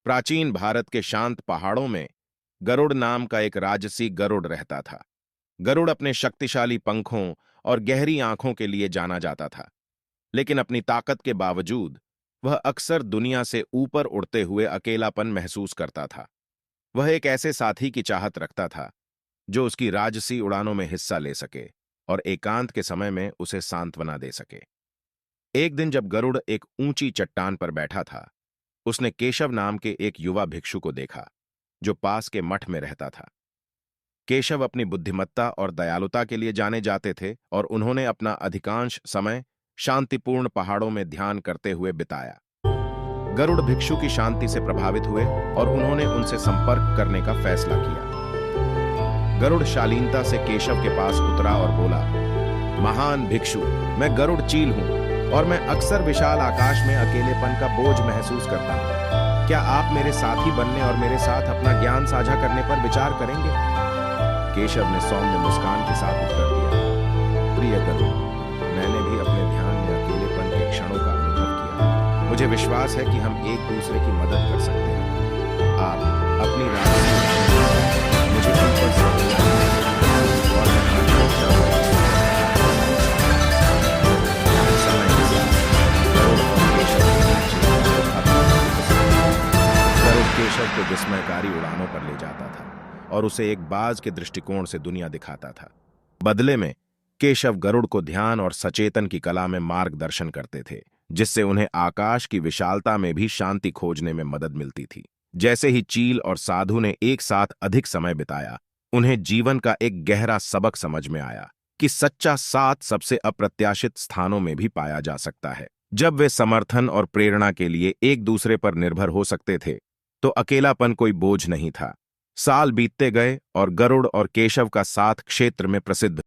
प्राचीन भारत के शांत पहाड़ों में गरुड़ नाम का एक राजसी गरुड़ रहता था। गरुड़ अपने शक्तिशाली पंखों और गहरी आंखों के लिए जाना जाता था, लेकिन अपनी ताकत के बावजूद वह अक्सर दुनिया से ऊपर उड़ते हुए अकेलापन महसूस करता था। वह एक ऐसे साथी की चाहत रखता था जो उसकी राजसी उड़ानों में हिस्सा ले सके और एकांत के समय में उसे सांत्वना दे सके। एक दिन जब गरुड़ एक ऊंची चट्टान पर बैठा था, उसने केशव नाम के एक युवा भिक्षु को देखा जो पास के मठ में रहता था। केशव अपनी बुद्धिमत्ता और दयालुता के लिए जाने जाते थे और उन्होंने अपना अधिकांश समय शांतिपूर्ण पहाड़ों में ध्यान करते हुए बिताया। गरुड़ भिक्षु की शांति से प्रभावित हुए और उन्होंने उनसे संपर्क करने का फैसला किया। गरुड़ शालीनता से केशव के पास उतरा और बोला, महान भिक्षु, मैं गरुड़ चील हूं और मैं अक्सर विशाल आकाश में अकेलेपन का बोझ महसूस करता हूं। क्या आप मेरे साथी बनने और मेरे साथ अपना ज्ञान साझा करने पर विचार करेंगे? केशव ने सौम्य मुस्कान के साथ उत्तर दिया, प्रिय गरुड़, मैंने भी अपने ध्यान में अकेलेपन के क्षणों का अनुभव किया। मुझे विश्वास है कि हम एक दूसरे की मदद कर सकते हैं। आप अपनी राह मुझे ऊपर से और मैं समय के साथ गरुड़ और केशव गरुड़ केशव को विस्मयकारी उड़ानों पर ले जाता था और उसे एक बाज के दृष्टिकोण से दुनिया दिखाता था। बदले में केशव गरुड़ को ध्यान और सचेतन की कला में मार्गदर्शन करते थे, जिससे उन्हें आकाश की विशालता में भी शांति खोजने में मदद मिलती थी। जैसे ही चील और साधु ने एक साथ अधिक समय बिताया, उन्हें जीवन का एक गहरा सबक समझ में आया कि सच्चा साथ सबसे अप्रत्याशित स्थानों में भी पाया जा सकता है। जब वे समर्थन और प्रेरणा के लिए एक दूसरे पर निर्भर हो सकते थे, तो अकेलापन कोई बोझ नहीं था। साल बीतते गए और गरुड़ और केशव का साथ क्षेत्र में प्रसिद्ध